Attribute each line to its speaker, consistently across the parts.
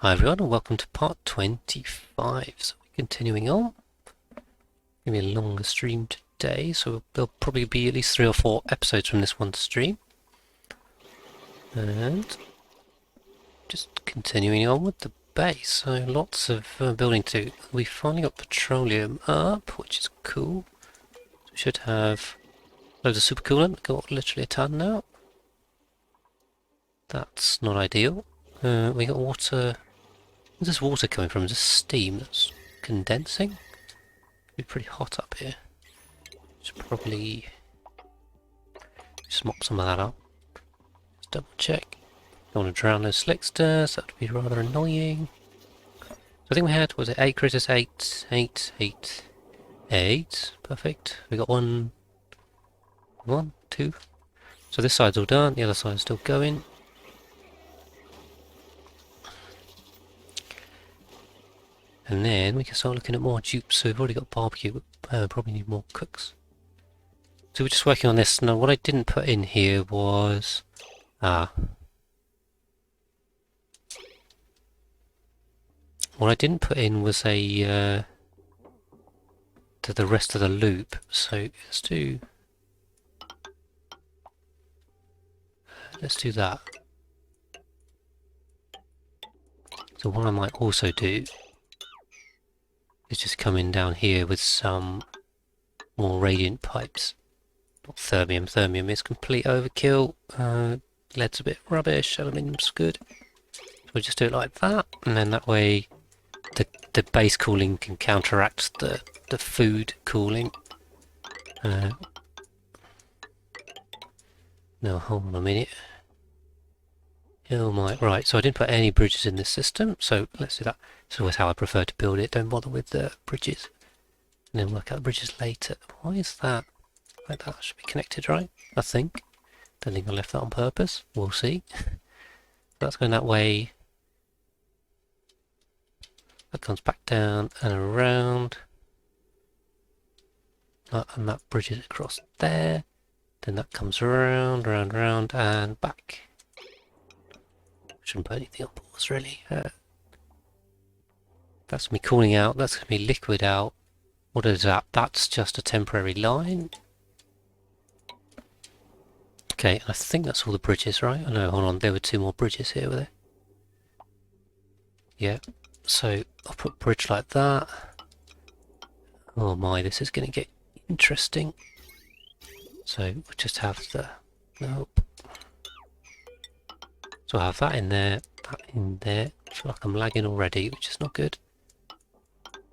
Speaker 1: Hi everyone and welcome to part 25. So we're continuing on. Gonna be a longer stream today, so there'll probably be at least 3 or 4 episodes from this one stream. And just continuing on with the base. So lots of building to do. We finally got petroleum up, which is cool. We should have loads of supercoolant. Got literally a ton now. That's not ideal. We got water. Where's this water coming from? Is this steam that's condensing? It'd be pretty hot up here. Should probably just mop some of that up. Just double check. Don't want to drown those slicksters, that would be rather annoying. So I think we had, was it 8 critters? 8, 8, 8, 8. Perfect. We got 1, 2. So this side's all done, the other side's still going. And then we can start looking at more dupes. So we've already got barbecue, but probably need more cooks. So we're just working on this. Now what I didn't put in here was... what I didn't put in was a... to the rest of the loop. So let's do... let's do that. So what I might also do is just come in down here with some more radiant pipes. Not thermium. Thermium is complete overkill. Lead's a bit rubbish. Aluminium's good. So we'll just do it like that, and then that way the base cooling can counteract the food cooling. No, hold on a minute. Oh my, right, so I didn't put any bridges in this system, so let's do that. It's always how I prefer to build it. Don't bother with the bridges. And then work out the bridges later. Why is that? Like that should be connected, right? I think. Don't think I left that on purpose. We'll see. That's going that way. That comes back down and around. And that bridges across there. Then that comes around, round, and back. Shouldn't put anything on pause, really. That's me cooling out. That's going to be liquid out. What is that? That's just a temporary line. Okay, I think that's all the bridges, right? Oh no, hold on. There were 2 more bridges here, were there? Yeah. So I'll put a bridge like that. Oh my, this is going to get interesting. So we'll just have the... nope. So I'll have that in there, that in there. I feel like I'm lagging already, which is not good.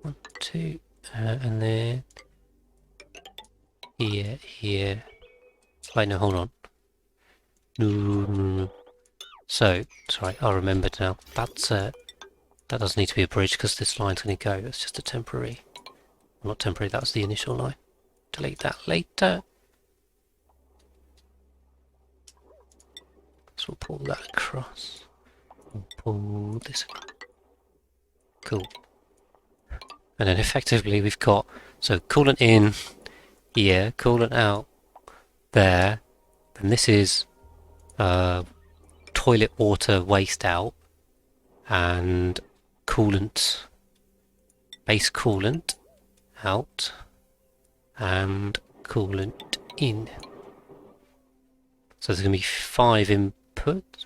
Speaker 1: 1, 2, and then here. Wait, no, hold on. No. So, sorry, I remembered now. That's that doesn't need to be a bridge because this line's going to go. It's just a temporary. Well, not temporary. That was the initial line. Delete that later. So we'll pull that across. We'll pull this across. Cool. And then effectively we've got, so coolant in here, coolant out there. Then this is toilet water waste out and coolant, base coolant out and coolant in. So there's going to be 5 inputs.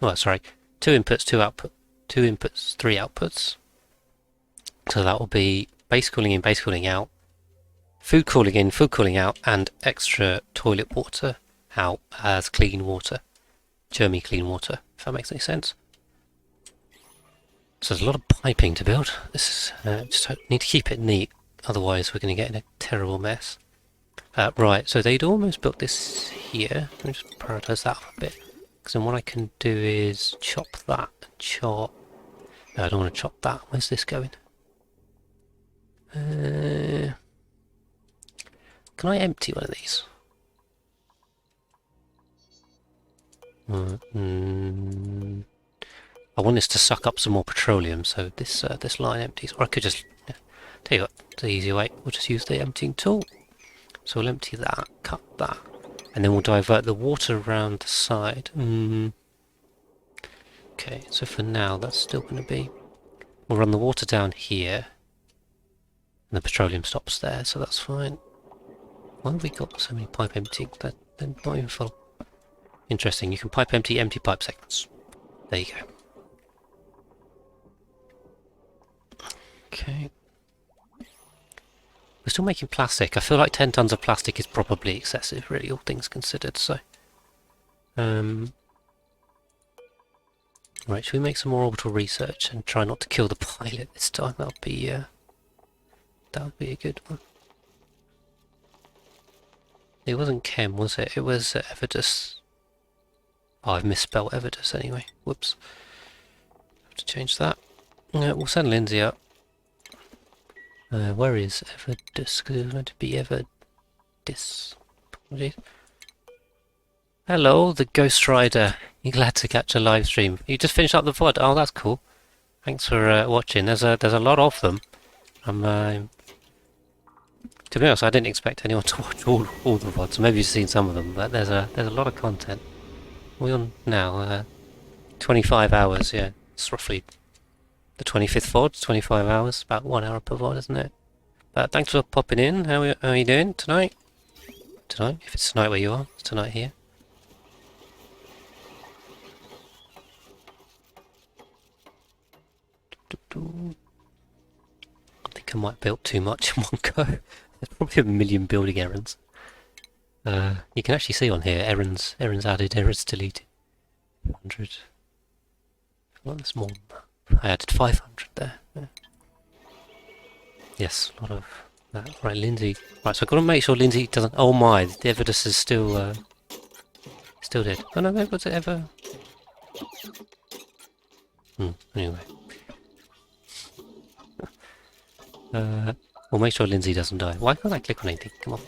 Speaker 1: Well, sorry, 2 inputs, 2 output, 2 inputs, 3 outputs. So that will be base cooling in, base cooling out, food cooling in, food cooling out, and extra toilet water out as clean water, germy clean water, if that makes any sense. So there's a lot of piping to build. This is just need to keep it neat, otherwise we're going to get in a terrible mess. Right, so they'd almost built this here. Let me just prioritise that a bit. Because then what I can do is chop that, chop... No, I don't want to chop that. Where's this going? Can I empty one of these? I want this to suck up some more petroleum, so this line empties. Or I could just... Yeah, tell you what, the easier way. We'll just use the emptying tool. So we'll empty that, cut that, and then we'll divert the water around the side. Okay, so for now that's still going to be We'll run the water down here, and the petroleum stops there, so that's fine. Why have we got so many pipe emptying? They're not even full. Interesting, you can pipe empty pipe segments. There you go. Okay. We're still making plastic. I feel like 10 tons of plastic is probably excessive, really, all things considered, so... Right, should we make some more orbital research and try not to kill the pilot this time? That would be a good one. It wasn't Chem, was it? It was Evidus. Oh, I've misspelled Evidus anyway. Whoops. Have to change that. We'll send Lindsay up. Where is Evidus? Because it's meant to be Evidis. Apologies. Hello, the Ghost Rider. You glad to catch a live stream? You just finished up the VOD. Oh, that's cool. Thanks for watching. There's a lot of them. To be honest, I didn't expect anyone to watch all the VODs. Maybe you've seen some of them, but there's a lot of content. We're on now 25 hours. Yeah, it's roughly the 25th VOD. 25 hours, about 1 hour per VOD, isn't it? But thanks for popping in. How are you doing tonight? Tonight, if it's tonight where you are, it's tonight here. I think I might build too much in one go. There's probably a million building errands. You can actually see on here errands added, errands deleted. 100. Well, there's more than that. I added 500 there. Yeah. Yes, a lot of that. Right, Lindsay. Right, so I've got to make sure Lindsay doesn't. Oh my, the Evidus is still dead. Oh no, was it ever? Anyway. We'll make sure Lindsay doesn't die. Why can't I click on anything? Come on.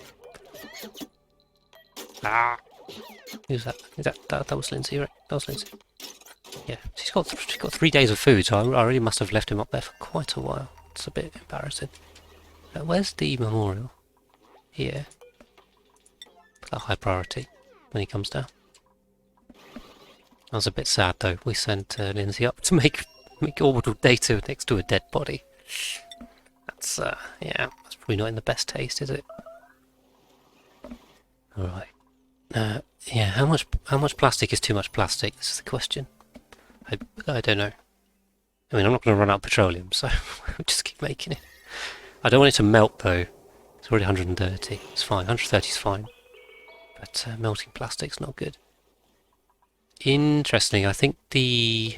Speaker 1: Ah! Who's that? That was Lindsay, right? That was Lindsay. Yeah, she's got 3 days of food, so I really must have left him up there for quite a while. It's a bit embarrassing. Where's the memorial? Here. Put that high priority when he comes down. I was a bit sad though. We sent Lindsay up to make orbital data next to a dead body. That's yeah, that's probably not in the best taste, is it? All right. Yeah, how much plastic is too much plastic? This is the question. I don't know. I mean, I'm not going to run out of petroleum, so we'll just keep making it. I don't want it to melt though. It's already 130. It's fine. 130 is fine. But melting plastic's not good. Interesting. I think the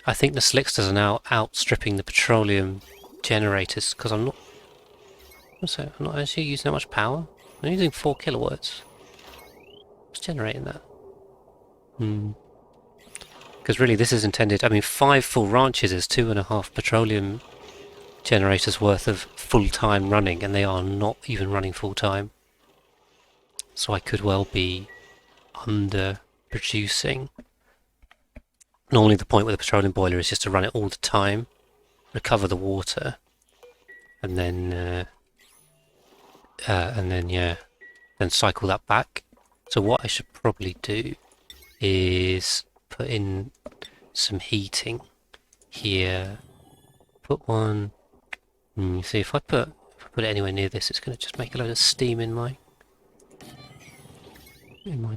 Speaker 1: slicksters are now outstripping the petroleum generators because I'm not actually using that much power. I'm using 4 kilowatts. What's generating that? Because really this is intended, I mean 5 full ranches is 2.5 petroleum generators worth of full-time running, and they are not even running full-time. So I could well be under producing. Normally the point with a petroleum boiler is just to run it all the time, recover the water, and then then cycle that back. So what I should probably do is put in some heating here. Put one. You see, if I put it anywhere near this, it's going to just make a load of steam in my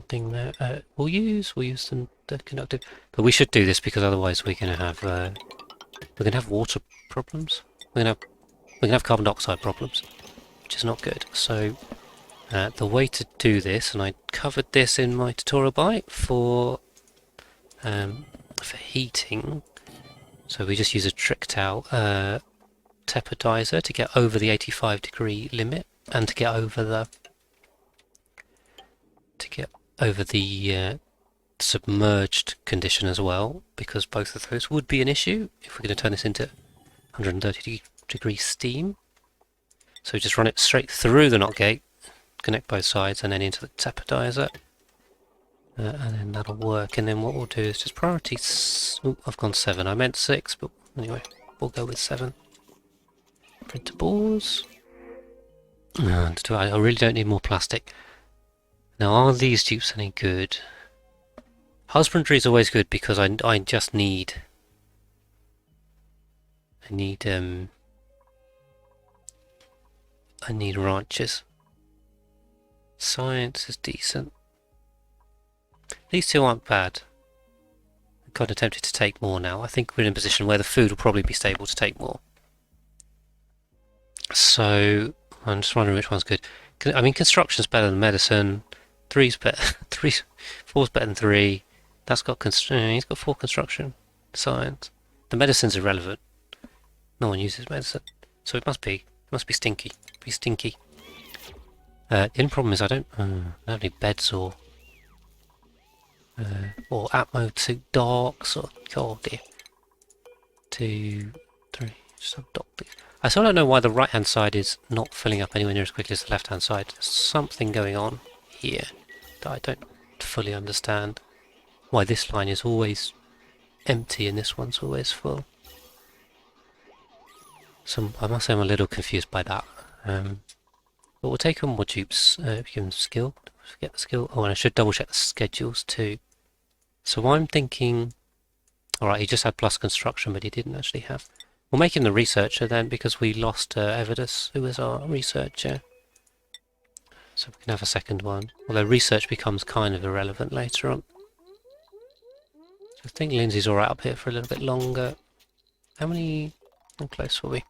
Speaker 1: thing there. We'll use the conductive, but we should do this because otherwise we're going to have water problems. We're going to have carbon dioxide problems, which is not good. So the way to do this, and I covered this in my tutorial bite for heating. So we just use a trick towel tepidizer to get over the 85-degree limit and to get over the submerged condition as well, because both of those would be an issue if we're going to turn this into 130-degree steam. So just run it straight through the knot gate, connect both sides, and then into the tepidizer, and then that'll work. And then what we'll do is just priority. I've gone 7. I meant 6, but anyway, we'll go with 7. Printables. I really don't need more plastic. Now, are these dupes any good? Husbandry is always good because I just need I need ranches. Science is decent. These two aren't bad. I'm kind of tempted to take more now. I think we're in a position where the food will probably be stable to take more. So I'm just wondering which one's good. I mean, construction's better than medicine. 3's better. 4's better than 3. That's got he's got 4 construction. Science. The medicine's irrelevant. No one uses medicine, so it must be stinky. Be stinky. The only problem is I don't have any beds or atmo to docks or oh dear. 2, 3. Just undock these. I still don't know why the right hand side is not filling up anywhere near as quickly as the left hand side. There's something going on here that I don't fully understand. Why this line is always empty and this one's always full. So I must say I'm a little confused by that. But we'll take on more dupes if you give them skill. Forget the skill. Oh, and I should double check the schedules too. So I'm thinking, alright, he just had plus construction, but he didn't actually have. We'll make him the researcher then, because we lost Evidus, who was our researcher. So we can have a second one. Although research becomes kind of irrelevant later on. So I think Lindsay's alright up here for a little bit longer. How close were we?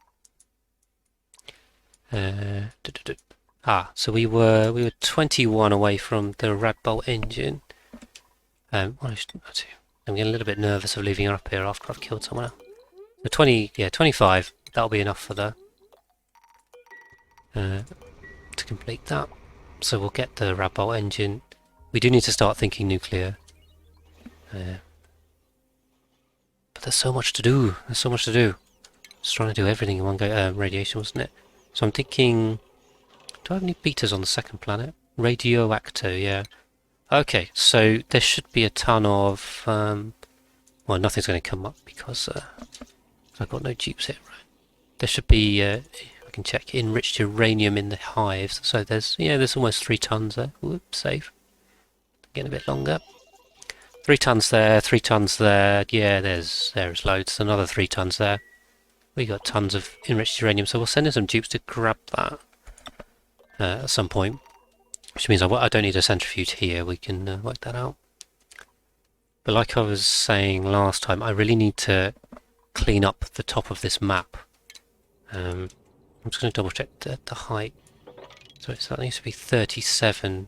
Speaker 1: So we were 21 away from the Radbolt engine. I'm getting a little bit nervous of leaving her up here after I've killed someone else. So 25. That'll be enough for the to complete that. So we'll get the Radbolt engine. We do need to start thinking nuclear. But there's so much to do. Just trying to do everything in one go. Radiation, wasn't it? So I'm thinking, do I have any betas on the second planet? Radioacto, yeah. Okay, so there should be a ton of, well, nothing's going to come up because I've got no dupes here, right? There should be, I can check, enriched uranium in the hives. So there's almost 3 tons there. Whoops, save. Getting a bit longer. 3 tons there, 3 tons there. Yeah, there's loads. Another 3 tons there. We got tons of enriched uranium, so we'll send in some dupes to grab that at some point. Which means I don't need a centrifuge here, we can work that out. But like I was saying last time, I really need to clean up the top of this map. I'm just going to double check the height. So that needs to be 37,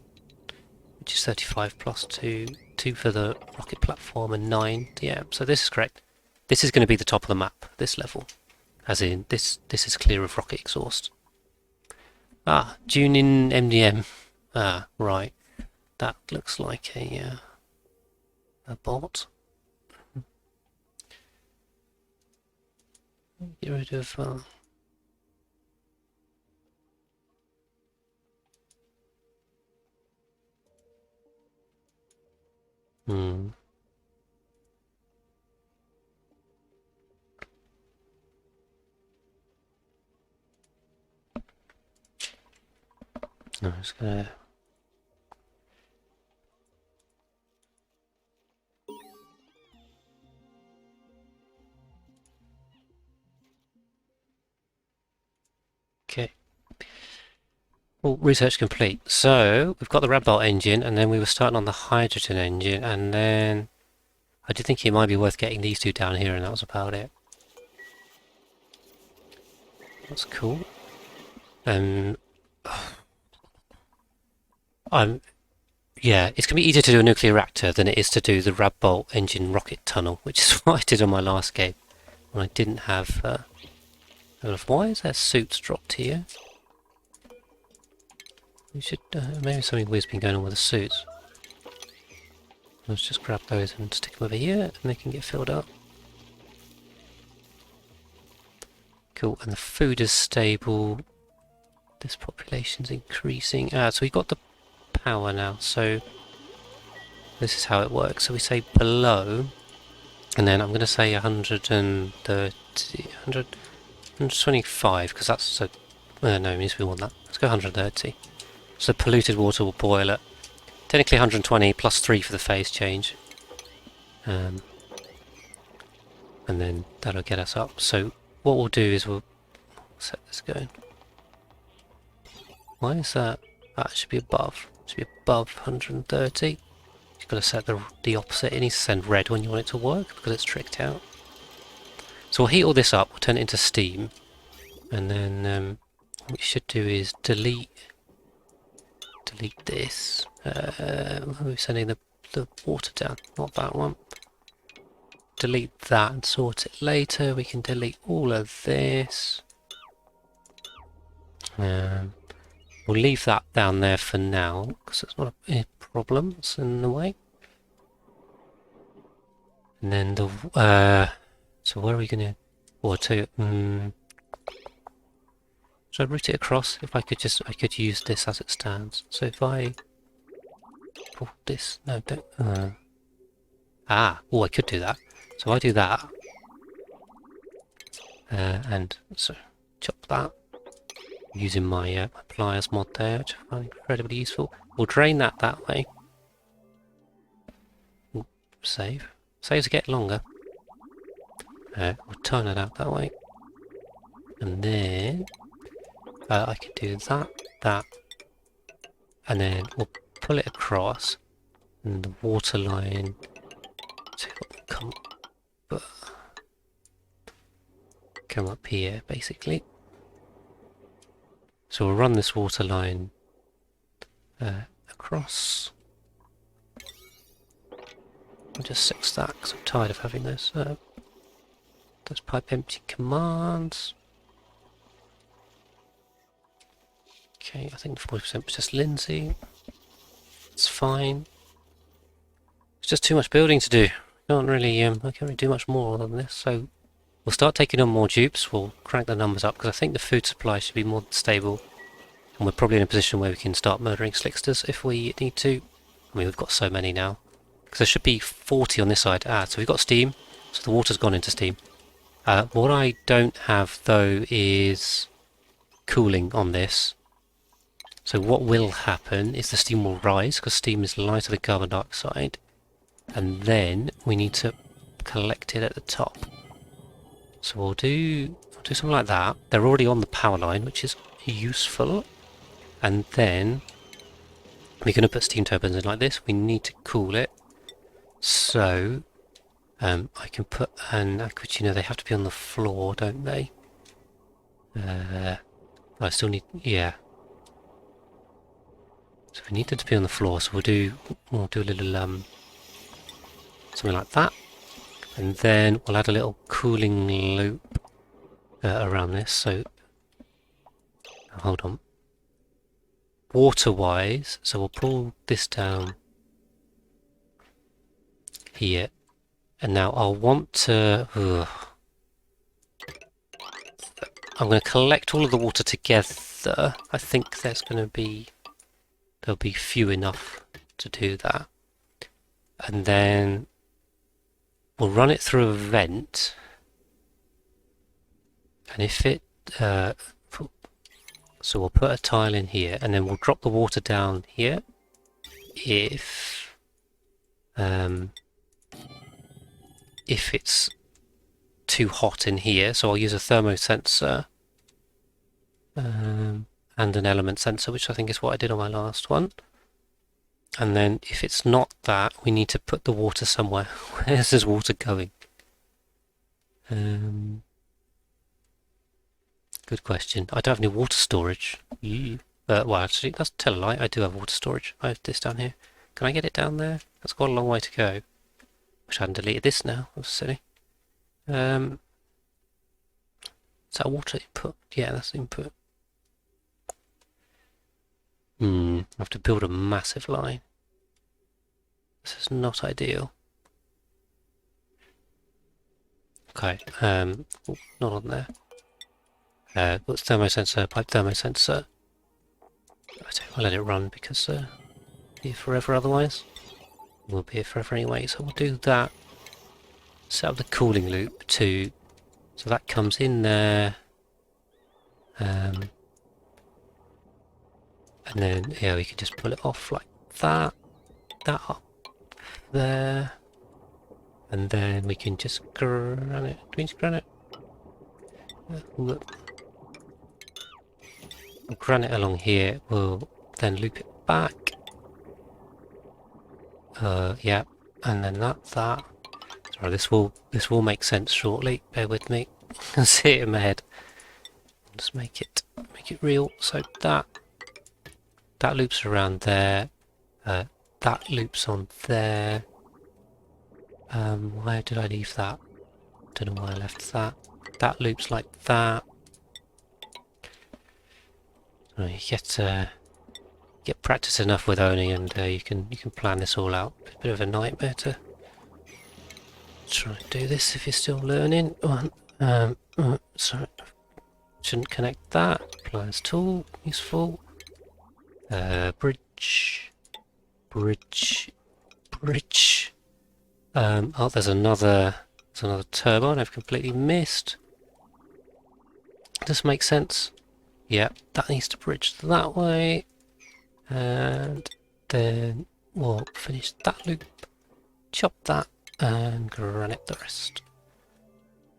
Speaker 1: which is 35 plus 2 for the rocket platform and 9. Yeah, so this is correct. This is going to be the top of the map, this level. As in, this is clear of rocket exhaust. Tune in MDM. Right. That looks like a bot. Get rid of... No, I'm just gonna... Okay. Well, research complete. So, we've got the Radbolt engine, and then we were starting on the hydrogen engine, and then I did think it might be worth getting these 2 down here, and that was about it. That's cool. Yeah, it's going to be easier to do a nuclear reactor than it is to do the Radbolt engine rocket tunnel, which is what I did on my last game when I didn't have enough. Why is there suits dropped here? We should maybe something weird's been going on with the suits. Let's just grab those and stick them over here, and they can get filled up. Cool, and the food is stable. This population's increasing. So we got the power now, so this is how it works. So we say below, and then I'm going to say 125, because that's so... no, it needs to be more than that. Let's go 130. So polluted water will boil at technically 120 plus 3 for the phase change. And then that'll get us up. So what we'll do is we'll set this going. Why is that? That should be above. It should be above 130. You've got to set the opposite. It needs to send red when you want it to work because it's tricked out. So we'll heat all this up, we'll turn it into steam, and then what we should do is delete this. We're sending the water down, not that one. Delete that and sort it later. We can delete all of this. We'll leave that down there for now because it's not a problem. It's in the way. And then the so where are we going to? Or to should I route it across? If I could use this as it stands. So if I pull this, no, don't. Oh, I could do that. So I do that, and so chop that using my, my pliers mod there, which I find incredibly useful. We'll drain that way. Ooh, save. Saves get longer. We'll turn it out that way, and then I can do that, and then we'll pull it across, and the water line. So come up here, basically. So we'll run this water line across. I'll just fix that because I'm tired of having those pipe empty commands. Okay, I think 40% was just Lindsay. It's fine. It's just too much building to do. I can't really do much more than this. So we'll start taking on more dupes. We'll crank the numbers up because I think the food supply should be more stable, and we're probably in a position where we can start murdering slicksters if we need to. I mean, we've got so many now because there should be 40 on this side. So we've got steam, so the water's gone into steam. What I don't have though is cooling on this. So what will happen is the steam will rise because steam is lighter than carbon dioxide, and then we need to collect it at the top. So we'll do something like that. They're already on the power line, which is useful. And then we're going to put steam turbines in like this. We need to cool it. So I can put an aqua, they have to be on the floor, don't they? I still need, yeah. So we need them to be on the floor. So we'll do a little something like that, and then we'll add a little cooling loop around this. So hold on. Water-wise, so we'll pull this down here, and now I'll want to. I'm going to collect all of the water together. I think there'll be few enough to do that, and then we'll run it through a vent, and if it so we'll put a tile in here, and then we'll drop the water down here if it's too hot in here. So I'll use a thermosensor and an element sensor, which I think is what I did on my last one. And then if it's not that, we need to put the water somewhere. Where's this water going? Good question. I don't have any water storage. Well, actually, that's tell a lie. I do have water storage. I have this down here. Can I get it down there? That's got a long way to go. Wish I hadn't deleted this now. That's silly. Is that water input? Yeah, that's input. I have to build a massive line. This is not ideal. Okay, not on there. What's thermosensor? Pipe thermosensor. I'll let it run because it'll be forever otherwise. We'll be here forever anyway, so we'll do that. Set up the cooling loop too, so that comes in there. And then, yeah, we can just pull it off like that. That up there. And then we can just granite. Do we need granite? We'll run it along here. We'll then loop it back. Yeah, and then that. Sorry, this will make sense shortly. Bear with me. I can see it in my head. Just make it real. So that loops around there. That loops on there. Where did I leave that? Don't know why I left that. That loops like that. You get practice enough with Oni, and you can plan this all out. It's a bit of a nightmare to try and do this if you're still learning. Sorry, shouldn't connect that. Pliers tool, useful. Bridge. Oh, there's another turbine I've completely missed. Does this make sense? Yeah, that needs to bridge that way. And then we'll finish that loop, chop that, and granite the rest.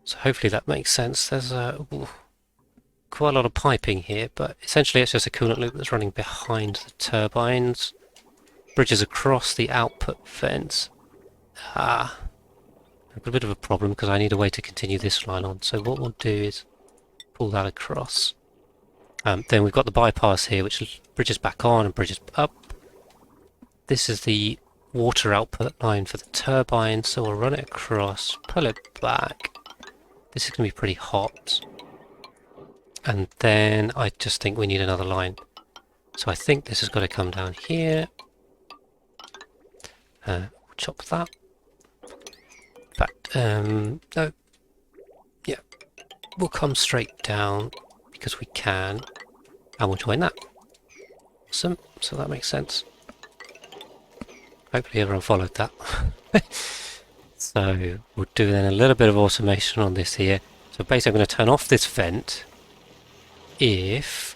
Speaker 1: So hopefully that makes sense. There's quite a lot of piping here, but essentially it's just a coolant loop that's running behind the turbines, bridges across the output fence. I've got a bit of a problem because I need a way to continue this line on. So what we'll do is pull that across. Then we've got the bypass here, which bridges back on and bridges up. This is the water output line for the turbine, so we'll run it across, pull it back. This is going to be pretty hot. And then I just think we need another line. So I think this has got to come down here. We'll chop that. In fact, no. Yeah, we'll come straight down because we can, and we'll join that. Awesome, so that makes sense. Hopefully everyone followed that. So we'll do then a little bit of automation on this here. So basically I'm going to turn off this vent if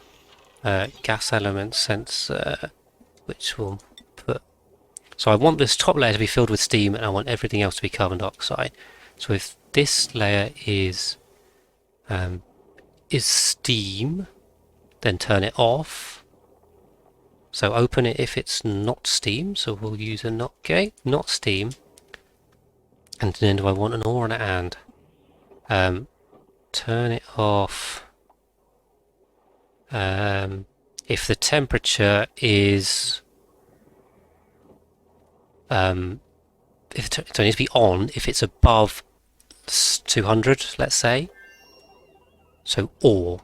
Speaker 1: gas element sensor, which will put... So I want this top layer to be filled with steam and I want everything else to be carbon dioxide. So if this layer is steam, then turn it off. So open it if it's not steam, so we'll use a not gate, not steam. And then do I want an or and an and? Turn it off if the temperature is it needs to be on if it's above 200, let's say. So or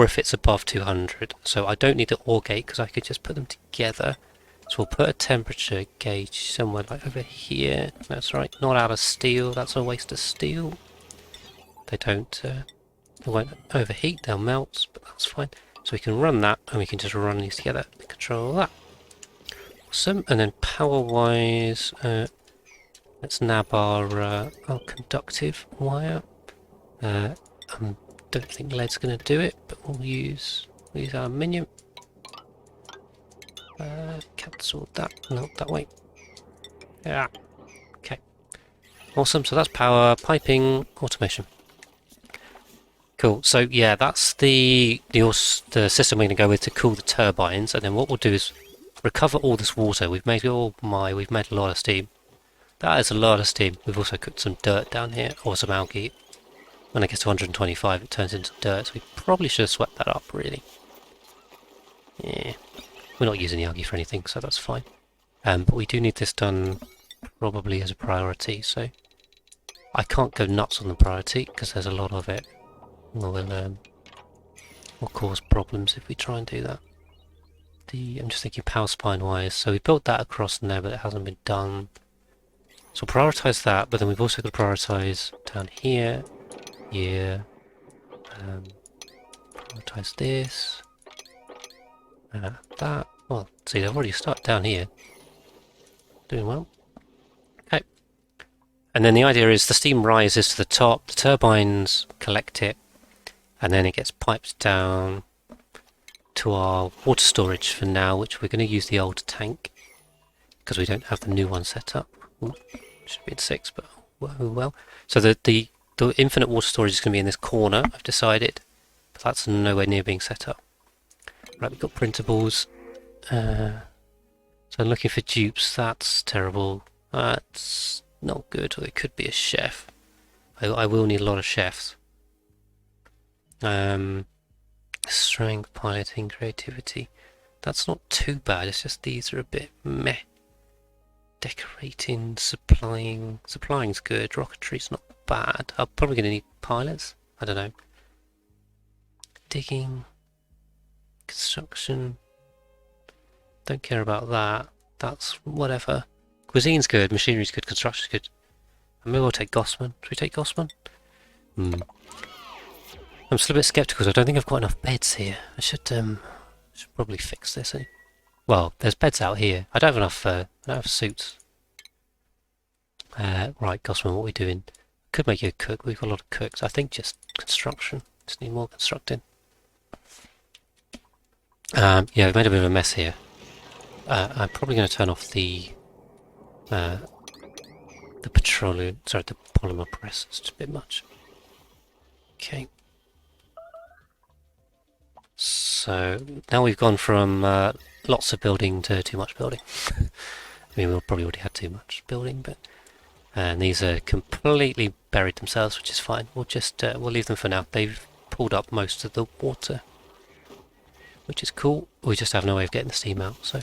Speaker 1: if it's above 200. So I don't need the OR gate because I could just put them together. So we'll put a temperature gauge somewhere like over here. That's right, not out of steel. That's a waste of steel. They won't overheat. They'll melt, but that's fine. So we can run that, and we can just run these together and control that. Awesome. And then power-wise, let's nab our conductive wire. I don't think lead's going to do it, but we'll use aluminium. Cancel that. No, that way. Yeah. Okay. Awesome. So that's power, piping, automation. Cool. So yeah, that's the system we're going to go with to cool the turbines, and then what we'll do is recover all this water. We've made a lot of steam. That is a lot of steam. We've also cooked some dirt down here, or some algae. When it gets to 125, it turns into dirt. So we probably should have swept that up, really. Yeah. We're not using the algae for anything, so that's fine. But we do need this done probably as a priority, so I can't go nuts on the priority because there's a lot of it. Will cause problems if we try and do that. I'm just thinking power spine wise. So we built that across there, but it hasn't been done. So we'll prioritise that, but then we've also got to prioritise down here, here. Prioritise this. That. Well, see, they've already started down here. Doing well. Okay. And then the idea is the steam rises to the top, the turbines collect it, and then it gets piped down to our water storage for now, which we're going to use the old tank because we don't have the new one set up. Ooh, should be in 6, but well. So the the infinite water storage is going to be in this corner, I've decided. But that's nowhere near being set up. Right, we've got printables. So I'm looking for dupes. That's terrible. That's not good. Or it could be a chef. I will need a lot of chefs. Strength, piloting, creativity. That's not too bad. It's just these are a bit meh. Decorating, supplying. Supplying's good. Rocketry's not bad. I'm probably going to need pilots. I don't know. Digging. Construction. Don't care about that. That's whatever. Cuisine's good. Machinery's good. Construction's good. Maybe we'll take Gossman. Should we take Gossman? I'm still a bit sceptical. I don't think I've got enough beds here. I should probably fix this. Well, there's beds out here. I don't have enough. I don't have suits. Right, Gossman, what are we doing? Could make you a cook. We've got a lot of cooks. I think just construction. Just need more constructing. Yeah, we've made a bit of a mess here. I'm probably going to turn off the petroleum. Sorry, the polymer press. It's just a bit much. Okay. So now we've gone from lots of building to too much building. I mean, we probably already had too much building, but and these are completely buried themselves, which is fine. We'll just we'll leave them for now. They've pulled up most of the water, which is cool. We just have no way of getting the steam out. So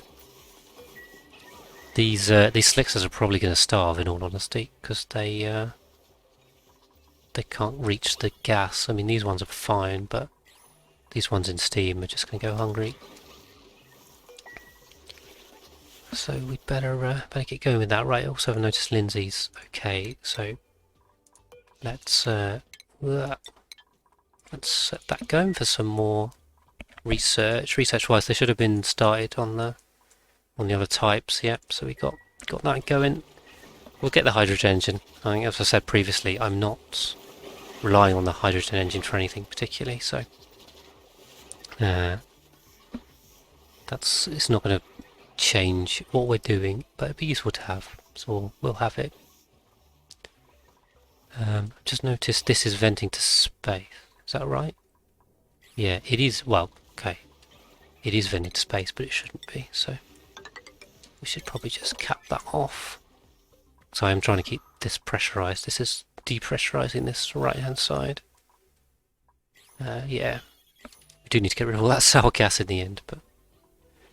Speaker 1: these slickers are probably going to starve, in all honesty, because they can't reach the gas. I mean, these ones are fine, but these ones in steam are just going to go hungry. So we'd better get going with that. Right, also I've noticed Lindsay's okay, so let's set that going for some more research. Research-wise, they should have been started on the other types. Yep, so we got that going. We'll get the hydrogen engine. I think, as I said previously, I'm not relying on the hydrogen engine for anything particularly, so it's not going to change what we're doing, but it'd be useful to have, so we'll have it. Just noticed this is venting to space. Is that right? Yeah, it is. Well, okay, it is venting to space, but it shouldn't be. So we should probably just cap that off. So I'm trying to keep this pressurized. This is depressurizing this right-hand side. Yeah, we do need to get rid of all that sour gas in the end, but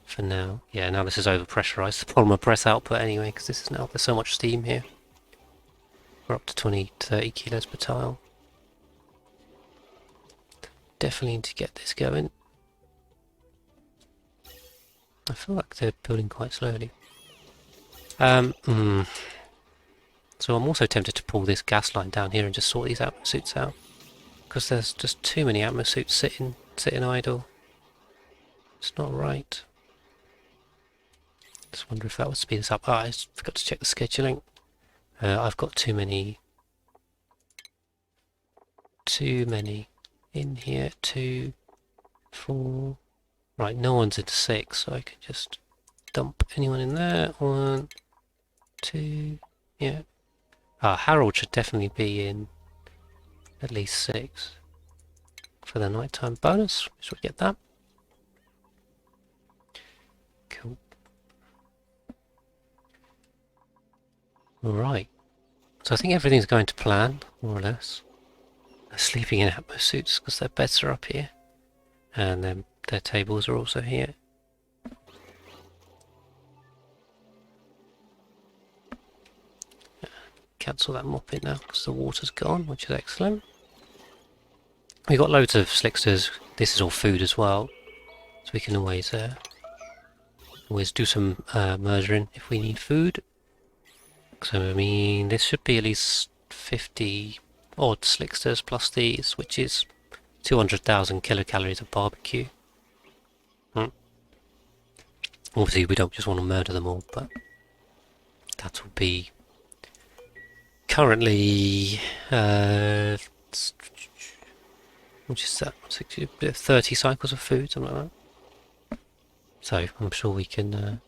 Speaker 1: for now, yeah, now this is over-pressurized, the polymer press output anyway, because this is now, there's so much steam here. We're up to 30 kilos per tile. Definitely need to get this going. I feel like they're building quite slowly. So I'm also tempted to pull this gas line down here and just sort these atmosuits out, because there's just too many atmosuits sitting idle. It's not right. Just wonder if that would speed us up. I forgot to check the scheduling. I've got too many in here. 2, 4. Right, no one's into 6, so I can just dump anyone in there. 1, 2, yeah. Harold should definitely be in at least 6 for the nighttime bonus. Should we get that? Cool. Alright, so I think everything's going to plan, more or less. They're sleeping in atmosuits because their beds are up here, and then their tables are also here. Cancel that mop in now because the water's gone, which is excellent. We've got loads of slicksters. This is all food as well, so we can always do some murdering if we need food. So I mean, this should be at least 50 odd slicksters plus these, which is 200,000 kilocalories of barbecue. Obviously we don't just want to murder them all, but that will be currently which is that, 30 cycles of food, something like that. So I'm sure we can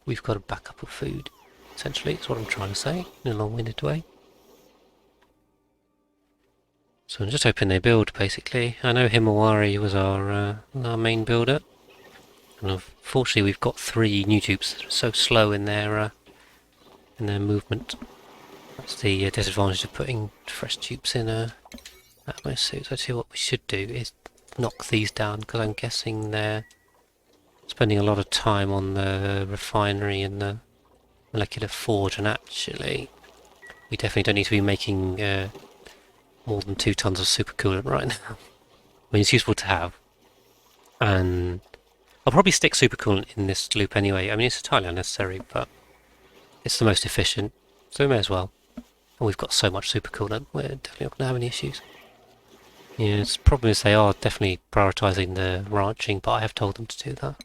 Speaker 1: we've got a backup of food. Essentially, that's what I'm trying to say in a long-winded way. So I'm just hoping they build, basically. I know Himawari was our main builder, and unfortunately we've got 3 new Dupes that are so slow in their movement. That's the disadvantage of putting fresh Dupes in Atmos suits. Actually, what we should do is knock these down, because I'm guessing they're spending a lot of time on the refinery and the molecular forge, and actually we definitely don't need to be making more than 2 tons of supercoolant right now. I mean, it's useful to have, and I'll probably stick supercoolant in this loop anyway. I mean, it's entirely unnecessary, but it's the most efficient, so we may as well. And we've got so much supercoolant, we're definitely not going to have any issues. Yeah, the problem is they are definitely prioritising the ranching, but I have told them to do that.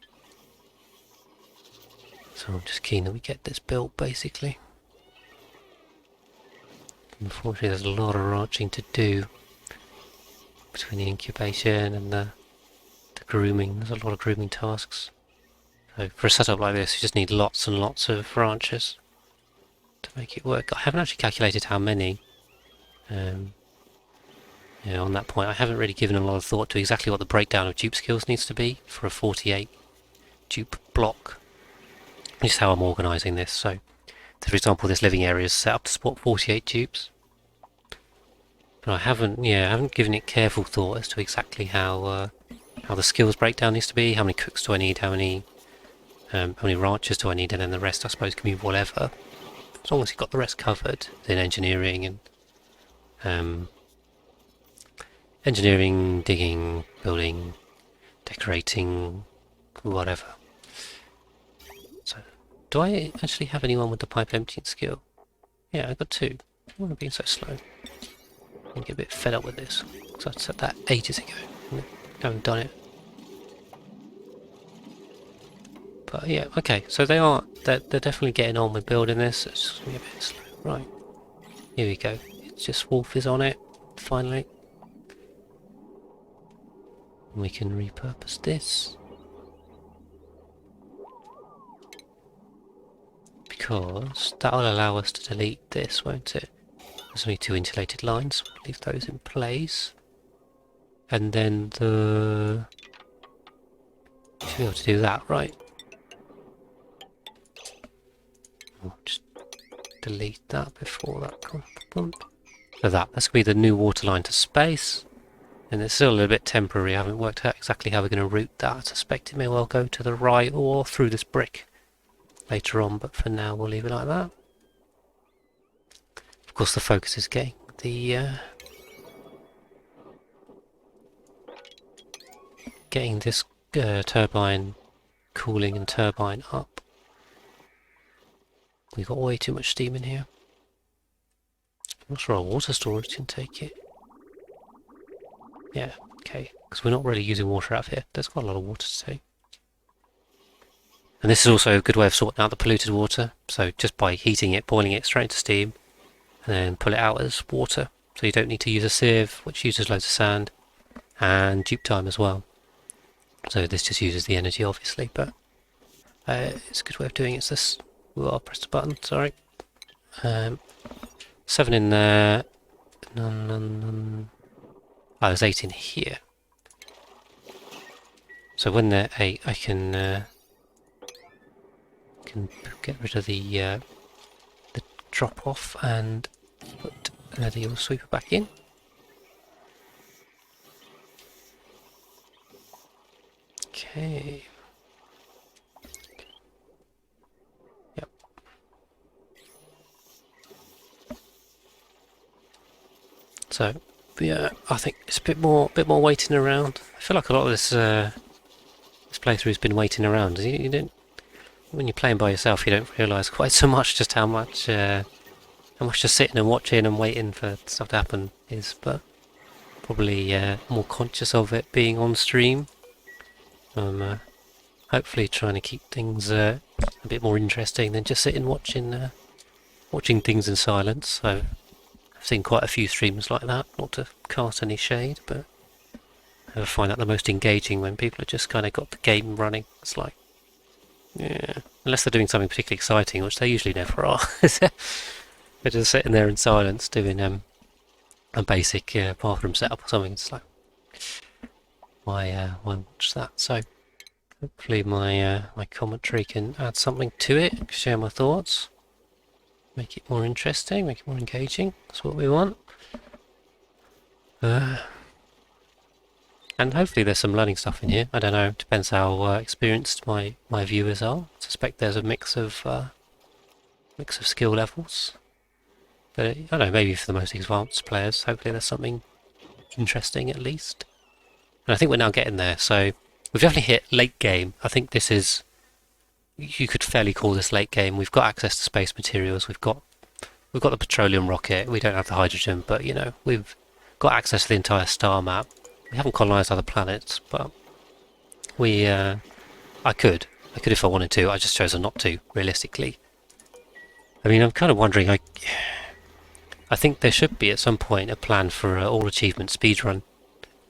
Speaker 1: So I'm just keen that we get this built, basically. Unfortunately, there's a lot of ranching to do between the incubation and the grooming. There's a lot of grooming tasks. So for a setup like this, you just need lots and lots of ranchers to make it work. I haven't actually calculated how many. On that point, I haven't really given a lot of thought to exactly what the breakdown of dupe skills needs to be for a 48 dupe block. Just how I'm organising this. So, for example, this living area is set up to support 48 dupes. But I haven't given it careful thought as to exactly how the skills breakdown needs to be. How many cooks do I need? How many ranchers do I need? And then the rest, I suppose, can be whatever. As long as you've got the rest covered, then engineering and engineering, digging, building, decorating, whatever. So, do I actually have anyone with the pipe emptying skill? Yeah, I got 2. Why am I being so slow? I get a bit fed up with this, because I set that ages ago and I haven't done it. But yeah, okay, so they're definitely getting on with building this. It's just gonna be a bit slow. Right, here we go. It's just Wolf is on it, finally. We can repurpose this, because that'll allow us to delete this, won't it? There's only 2 insulated lines, so we'll leave those in place. And then should be able to do that, right? We'll just delete that before that comes. So that's going to be the new water line to space. And it's still a little bit temporary. I haven't worked out exactly how we're going to route that. I suspect it may well go to the right or through this brick later on, but for now we'll leave it like that. Of course, the focus is getting this turbine cooling and turbine up. We've got way too much steam in here. I'm not sure our water storage can take it. Yeah, okay, because we're not really using water out of here. There's quite a lot of water to take. And this is also a good way of sorting out the polluted water. So just by heating it, boiling it straight into steam, and then pull it out as water. So you don't need to use a sieve, which uses loads of sand, and dupe time as well. So this just uses the energy, obviously, but it's a good way of doing it. It's this. Well, I'll press the button, sorry. 7 in there. None. Oh, there's 8 in here. So when they're 8, I can get rid of the drop off and put another yellow sweeper back in. Okay. Yep. So yeah, I think it's a bit more waiting around. I feel like a lot of this playthrough has been waiting around. You don't, when you're playing by yourself, you don't realise quite so much just how much just sitting and watching and waiting for stuff to happen is, but probably more conscious of it being on stream. I'm hopefully trying to keep things a bit more interesting than just sitting watching things in silence. So I've seen quite a few streams like that, not to cast any shade, but I find that the most engaging when people have just kind of got the game running. It's like, yeah, unless they're doing something particularly exciting, which they usually never are. They're just sitting there in silence doing a basic bathroom setup or something. It's like, why watch that? So hopefully my commentary can add something to it, share my thoughts, make it more interesting, make it more engaging. That's what we want. And hopefully there's some learning stuff in here. I don't know, depends how experienced my viewers are. I suspect there's a mix of skill levels. But I don't know, maybe for the most advanced players, hopefully there's something interesting at least. And I think we're now getting there, so we've definitely hit late game. I think this is, you could fairly call this late game. We've got access to space materials, we've got the petroleum rocket, we don't have the hydrogen, but you know, we've got access to the entire star map. We haven't colonized other planets, but I could if I wanted to. I just chosen not to, realistically. I mean, I'm kind of wondering, I think there should be at some point a plan for an all achievement speedrun.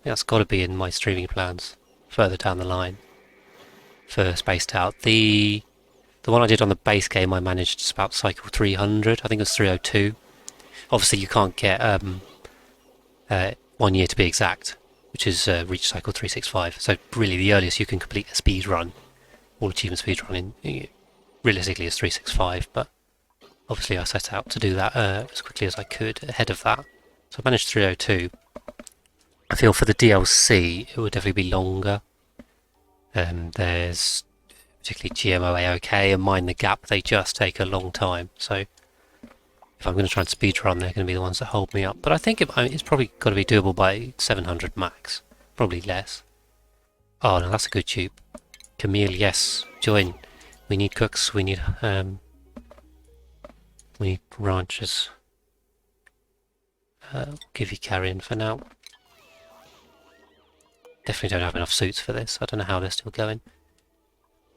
Speaker 1: That's got to be in my streaming plans further down the line for Spaced Out. The one I did on the base game, I managed about cycle 300. I think it was 302. Obviously, you can't get 1 year to be exact, which is reach cycle 365. So really, the earliest you can complete a speed run, all achievement speed run, realistically is 365. But obviously, I set out to do that as quickly as I could ahead of that. So I managed 302. I feel for the DLC, it would definitely be longer. There's particularly GMO AOK and Mind the Gap. They just take a long time. So if I'm going to try and speedrun, they're going to be the ones that hold me up. But I think it's probably got to be doable by 700 max. Probably less. Oh no, that's a good tube. Camille, yes, join. We need cooks. We need ranchers. Give you carrion for now. Definitely don't have enough suits for this. I don't know how they're still going.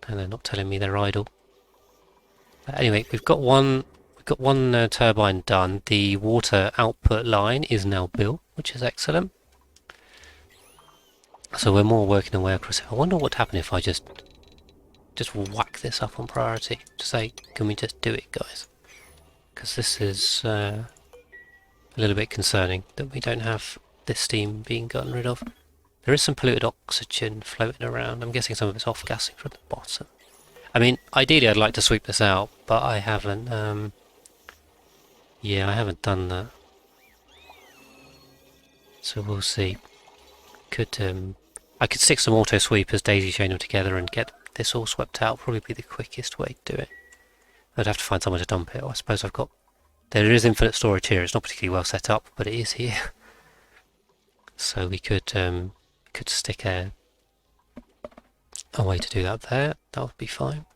Speaker 1: And they're not telling me they're idle. But anyway, we've got one turbine done. The water output line is now built, which is excellent. So we're more working our way across it. I wonder what would happen if I just whack this up on priority. To say, can we just do it, guys? Because this is a little bit concerning that we don't have this steam being gotten rid of. There is some polluted oxygen floating around. I'm guessing some of it's off-gassing from the bottom. I mean, ideally I'd like to sweep this out, but I haven't. Yeah, I haven't done that. So we'll see. I could stick some auto sweepers, daisy chain them together, and get this all swept out. Probably be the quickest way to do it. I'd have to find somewhere to dump it. I suppose I've got. There is infinite storage here. It's not particularly well set up, but it is here. So we could stick a way to do that there. That would be fine.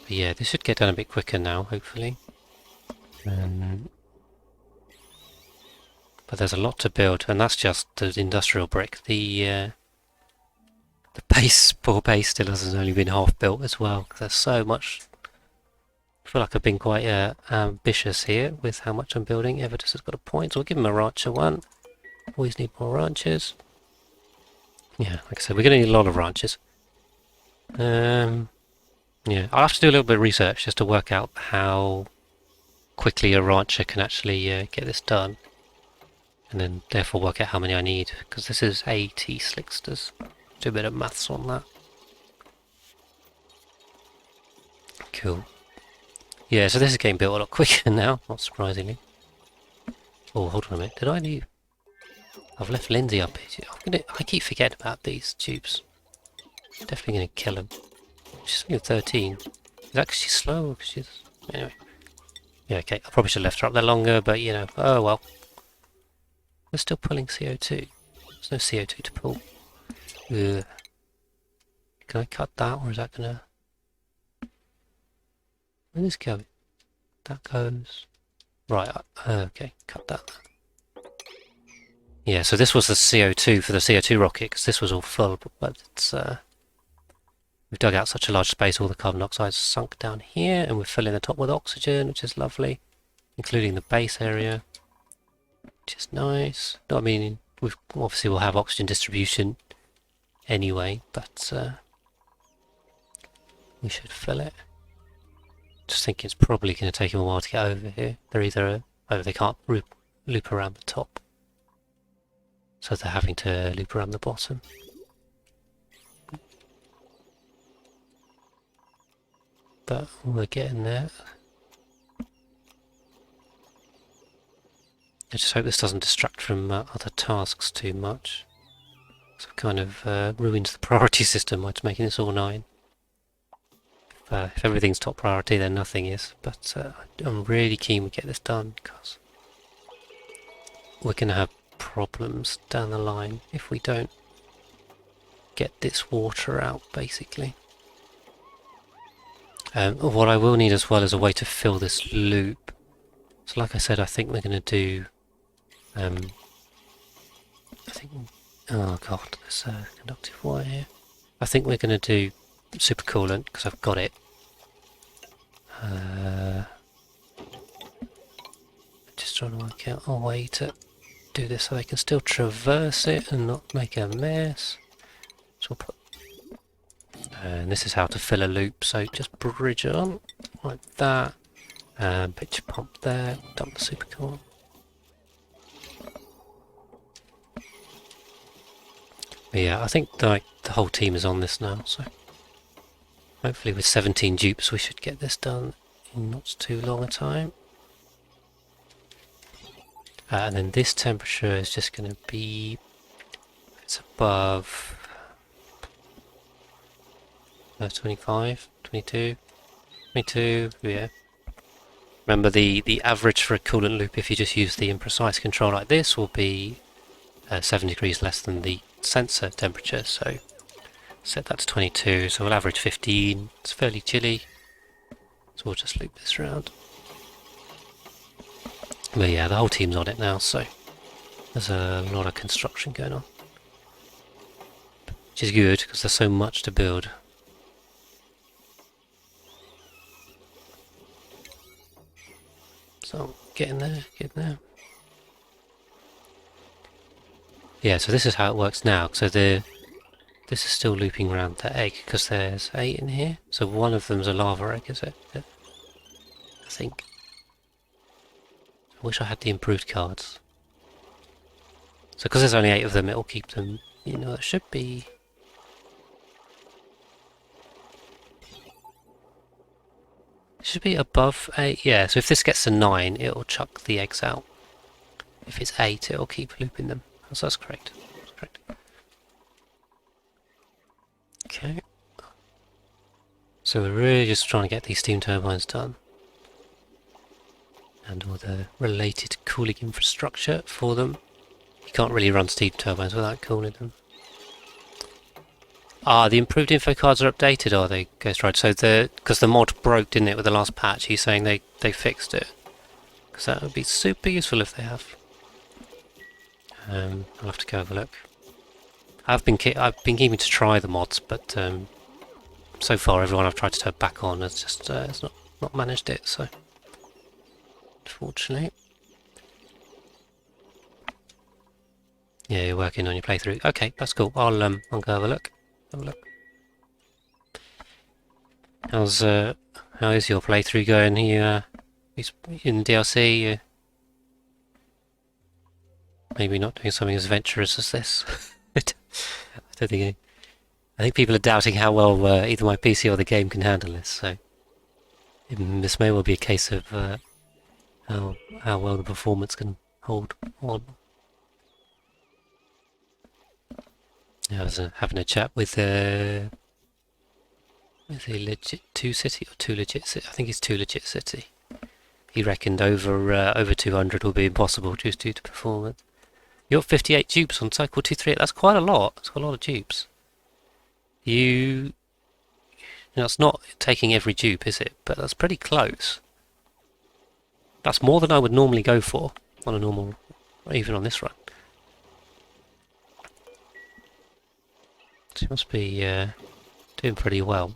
Speaker 1: But yeah, this should get done a bit quicker now, hopefully. But there's a lot to build, and that's just the industrial brick. The base, poor base, still has only been half built as well, because there's so much. I feel like I've been quite ambitious here with how much I'm building. Evidus has got a point, so we'll give him a rancher one. Always need more ranchers. Yeah, like I said, we're going to need a lot of ranchers. Yeah, I'll have to do a little bit of research just to work out how quickly a rancher can actually get this done. And then therefore work out how many I need, because this is 80 slicksters. Do a bit of maths on that. Cool. Yeah, so this is getting built a lot quicker now, not surprisingly. Oh, hold on a minute. Did I leave? I've left Lindsay up here. I keep forgetting about these tubes. Definitely going to kill him. She's only 13. Is that because she's slow or because she's... Anyway. Yeah, okay. I probably should have left her up there longer, but you know. Oh, well. We're still pulling CO2. There's no CO2 to pull. Ugh. Can I cut that, or is that going to... Where is this going? That goes... Right, okay, cut that. Yeah, so this was the CO2 for the CO2 rocket, because this was all full, but it's... We've dug out such a large space, all the carbon dioxide's sunk down here, and we're filling the top with oxygen, which is lovely, including the base area, which is nice. No, I mean, we'll have oxygen distribution anyway, but we should fill it. Just think it's probably going to take them a while to get over here. They're either they can't loop around the top, so they're having to loop around the bottom. But we're getting there. I just hope this doesn't distract from other tasks too much. So it kind of ruins the priority system by making this all 9. If everything's top priority, then nothing is. But I'm really keen we get this done, because we're going to have problems down the line if we don't get this water out, basically. What I will need as well is a way to fill this loop. So like I said, I think we're going to do... oh god, there's a conductive wire here. I think we're going to do supercoolant, because I've got it. Just trying to work out a way to do this so they can still traverse it and not make a mess. So we'll put... and this is how to fill a loop, so just bridge it on, like that. Put your pump there, dump the supercoolant. But yeah, I think the whole team is on this now, so hopefully with 17 dupes we should get this done in not too long a time. And then this temperature is just going to be, it's above 25, 22, 22, yeah. Remember the average for a coolant loop, if you just use the imprecise control like this, will be 7 degrees less than the sensor temperature, so set that to 22, so we'll average 15. It's fairly chilly, so we'll just loop this round. But yeah, the whole team's on it now, so there's a lot of construction going on, which is good because there's so much to build. So getting there. Yeah, so this is how it works now. So this is still looping around the egg because there's 8 in here. So one of them's a lava egg, is it? Yeah. I think. I wish I had the improved cards. So because there's only 8 of them, it'll keep them, you know, it should be... it should be above 8, yeah, so if this gets to 9, it'll chuck the eggs out. If it's 8, it'll keep looping them. So that's correct. That's correct. Okay. So we're really just trying to get these steam turbines done. And all the related cooling infrastructure for them. You can't really run steam turbines without cooling them. Ah, the improved info cards are updated, are they, Ghost Ride? So because the mod broke, didn't it, with the last patch? He's saying they fixed it. Because that would be super useful if they have. I'll have to go have a look. I've been keeping to try the mods, but so far everyone I've tried to turn back on has just has not managed it. So unfortunately, yeah, you're working on your playthrough. Okay, that's cool. I'll go have a look. How is your playthrough going? You in DLC? Maybe not doing something as adventurous as this. I don't think. I think people are doubting how well either my PC or the game can handle this. So this may well be a case of how well the performance can hold on. I was having a chat with a legit 2 city or 2 legit city. I think it's 2 legit city. He reckoned over 200 will be impossible just due to performance. You're 58 dupes on cycle 238. That's quite a lot. That's quite a lot of dupes. You know, it's not taking every dupe, is it? But that's pretty close. That's more than I would normally go for on a normal, even on this run. So you must be doing pretty well.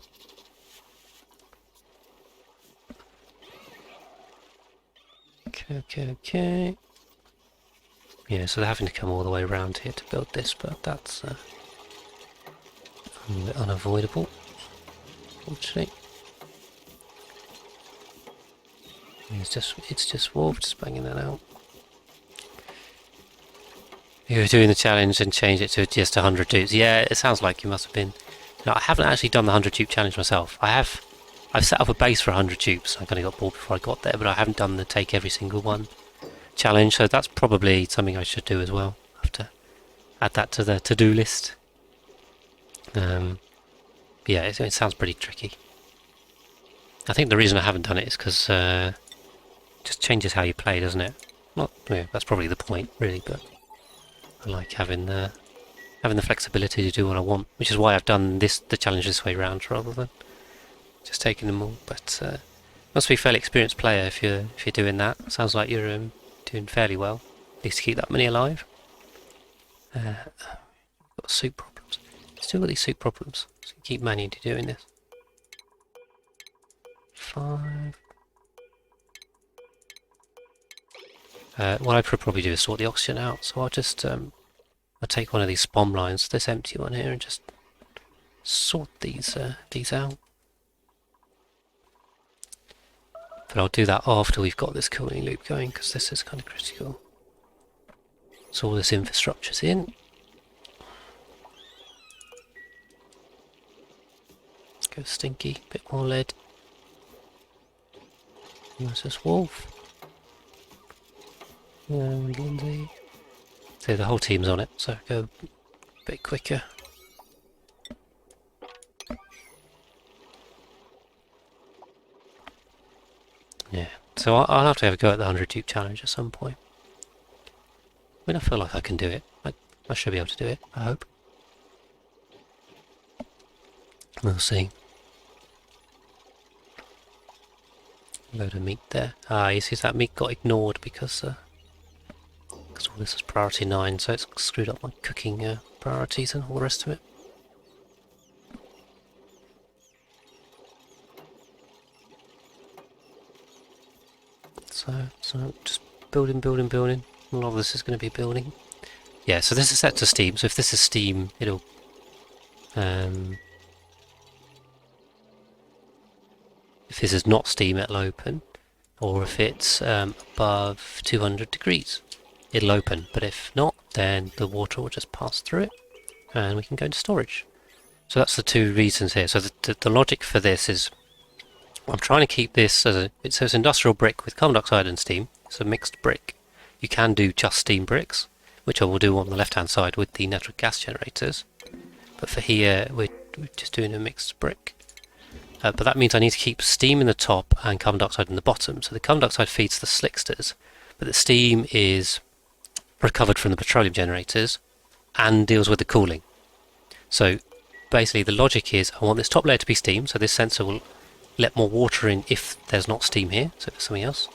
Speaker 1: Okay. Yeah, so they're having to come all the way around here to build this, but that's a bit unavoidable, unfortunately. It's just Wolf just banging that out. You were doing the challenge and changed it to just 100 dupes. Yeah, it sounds like you must have been. No, I haven't actually done the 100 dupe challenge myself. I've set up a base for 100 dupes. I kind of got bored before I got there, but I haven't done the take every single one challenge, so that's probably something I should do as well. I have to add that to the to-do list. Yeah, it sounds pretty tricky. I think the reason I haven't done it is because it just changes how you play, doesn't it? Not, yeah, that's probably the point, really, but I like having the flexibility to do what I want, which is why I've done the challenge this way round rather than just taking them all. But must be a fairly experienced player if you're doing that. Sounds like you're doing fairly well, at least to keep that many alive. Got soup problems. Still got these soup problems. So you keep manually doing this. 5. What I could probably do is sort the oxygen out. So I'll just I'll take one of these spom lines, this empty one here, and just sort these out. But I'll do that after we've got this cooling loop going, because this is kind of critical. So all this infrastructure's in. Go stinky, bit more lead. Where's this Wolf? And Lindsay. So the whole team's on it, so go a bit quicker. Yeah, so I'll have to have a go at the 100 dupe challenge at some point. I mean, I feel like I can do it. I should be able to do it, I hope. We'll see. Load of meat there. Ah, you see that meat got ignored because all this is priority 9, so it's screwed up my cooking priorities and all the rest of it. So just building. A lot of this is going to be building. Yeah, so this is set to Steam, so if this is Steam, it'll if this is not Steam, it'll open, or if it's above 200 degrees, it'll open, but if not, then the water will just pass through it, and we can go into storage. So that's the two reasons here. So the logic for this is, I'm trying to keep this as it's industrial brick with carbon dioxide and steam. It's a mixed brick. You can do just steam bricks, which I will do on the left-hand side with the natural gas generators. But for here, we're just doing a mixed brick. But that means I need to keep steam in the top and carbon dioxide in the bottom. So the carbon dioxide feeds the slicksters, but the steam is recovered from the petroleum generators and deals with the cooling. So basically the logic is I want this top layer to be steam, so this sensor will let more water in if there's not steam here, so if it's something else.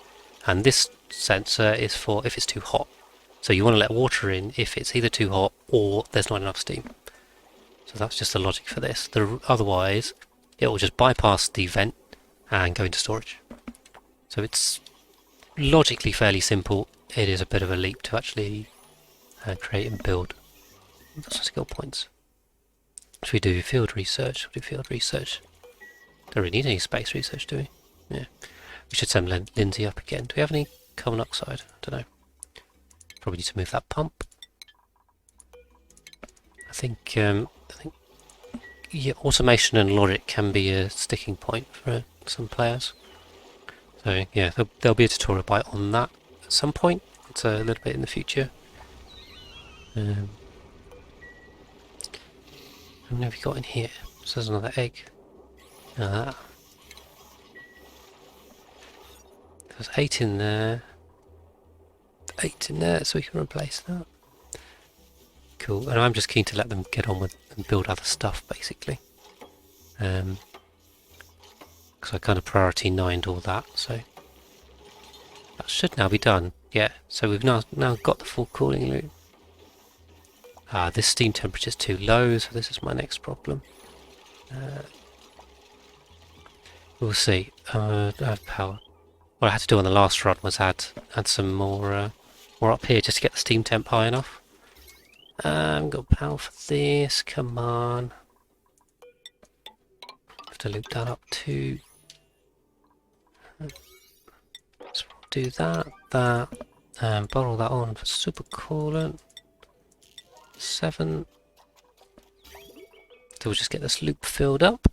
Speaker 1: And this sensor is for if it's too hot. So you want to let water in if it's either too hot or there's not enough steam. So that's just the logic for this. Otherwise, it will just bypass the vent and go into storage. So it's logically fairly simple. It is a bit of a leap to actually create and build. That's some skill points. Should we do field research? We'll do field research. Don't really need any space research, do we? Yeah. We should send Lindsay up again. Do we have any carbon dioxide? I don't know. Probably need to move that pump. I think yeah, automation and logic can be a sticking point for some players. So yeah, there'll be a tutorial bite on that at some point. It's a little bit in the future. How many have you got in here? So there's another egg. There's 8 in there. 8 in there, so we can replace that. Cool, and I'm just keen to let them get on with and build other stuff, basically. Because I kind of priority 9'd all that, so that should now be done. Yeah, so we've now got the full cooling loop. This steam temperature is too low, so this is my next problem. We'll see. I have power. What I had to do on the last run was add some more up here just to get the steam temp high enough. I've got power for this. Come on. Have to loop that up too. do that, and bottle that on for super coolant. 7. So we'll just get this loop filled up.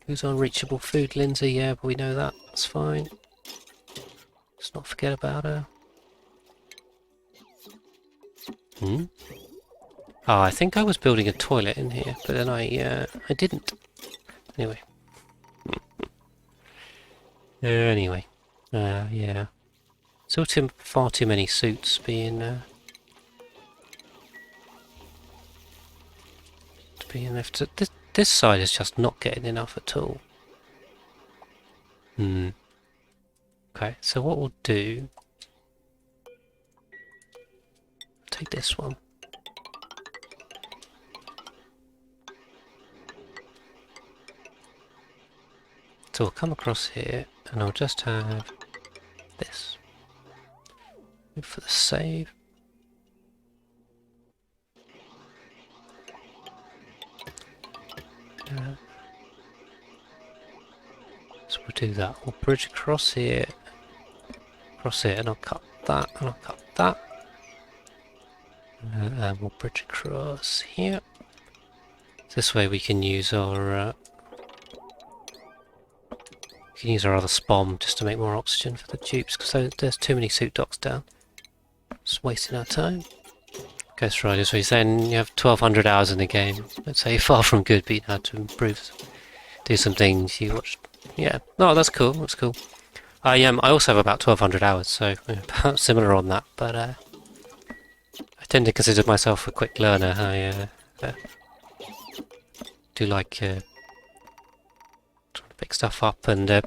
Speaker 1: Who's on reachable food? Lindsay, yeah, but we know that. That's fine. Let's not forget about her. Hmm? Oh, I think I was building a toilet in here, but then I didn't. Anyway. Yeah. Still far too many suits being left. This side is just not getting enough at all. Okay, so what we'll do... take this one. So we'll come across here, and I'll just have this. Wait for the save. So we'll do that. We'll bridge across here, and I'll cut that, and I'll cut that. And we'll bridge across here. This way we can use our other spom just to make more oxygen for the dupes, because there's too many suit docks down. Just wasting our time. Ghost Rider, so you're saying you have 1200 hours in the game. Let's say far from good, but you had to improve, do some things. You watched, yeah. No, that's cool. That's cool. I also have about 1200 hours, so about similar on that. But I tend to consider myself a quick learner. I do like trying to pick stuff up, and I've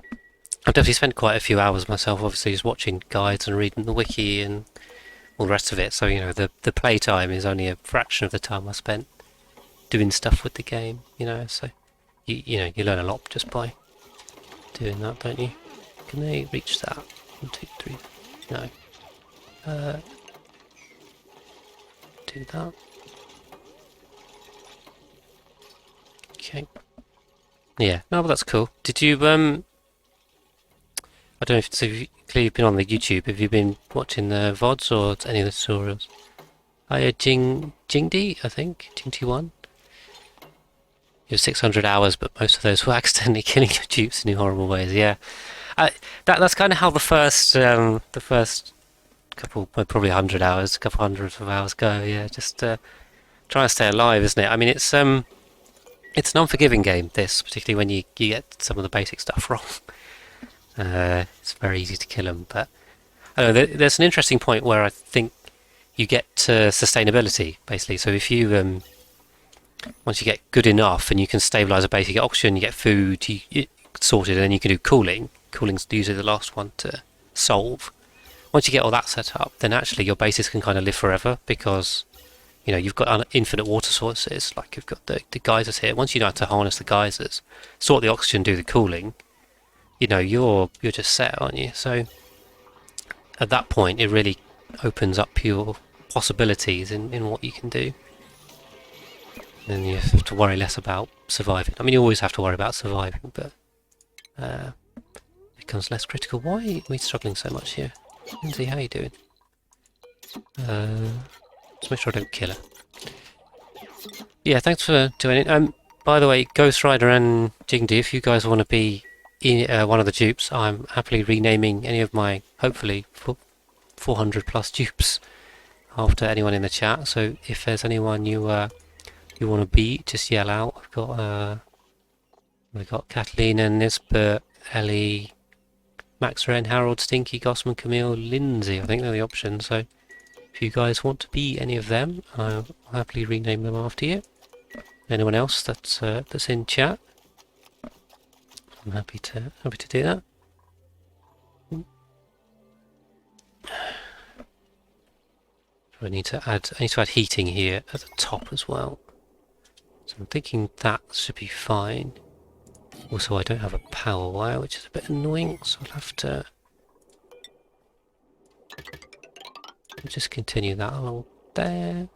Speaker 1: definitely spent quite a few hours myself. Obviously, just watching guides and reading the wiki and all the rest of it. So the play time is only a fraction of the time I spent doing stuff with the game. So you learn a lot just by doing that, don't you? Can they reach that? 1, 2, 3. No. Do that. Okay. Yeah. No, but that's cool. Did you I don't know if clearly you've been on the YouTube. Have you been watching the VODs or any of the tutorials? Jingdi, I think. Jingdi1. You have 600 hours, but most of those were accidentally killing your dupes in horrible ways. Yeah, that's kind of how the first couple, well, probably 100 hours, a couple hundred of hours go. Yeah, just trying to stay alive, isn't it? I mean, it's an unforgiving game. This, particularly when you get some of the basic stuff wrong. It's very easy to kill them, but I don't know, there's an interesting point where I think you get sustainability, basically. So if you once you get good enough and you can stabilize a base, you get oxygen, you get food, you sorted, and then you can do cooling. Cooling's usually the last one to solve. Once you get all that set up, then actually your bases can kind of live forever, because you've got infinite water sources. Like you've got the geysers here. Once you know how to harness the geysers, sort the oxygen, do the cooling, you're just set, aren't you? So at that point, it really opens up your possibilities in what you can do. And you have to worry less about surviving. I mean, you always have to worry about surviving, but it becomes less critical. Why are we struggling so much here? Lindsay, how are you doing? Just make sure I don't kill her. Yeah, thanks for doing it. By the way, Ghost Rider and Jingdi, if you guys want to be one of the dupes, I'm happily renaming any of my, hopefully, 400 plus dupes after anyone in the chat. So if there's anyone you want to beat, just yell out. We've got Catalina, Nisbet, Ellie, Max Ren, Harold, Stinky, Gossman, Camille, Lindsay. I think they're the options. So if you guys want to be any of them, I'll happily rename them after you. Anyone else that's in chat, I'm happy to do that. I need to add heating here at the top as well. So I'm thinking that should be fine. Also, I don't have a power wire, which is a bit annoying, so I'll have to just continue that along there.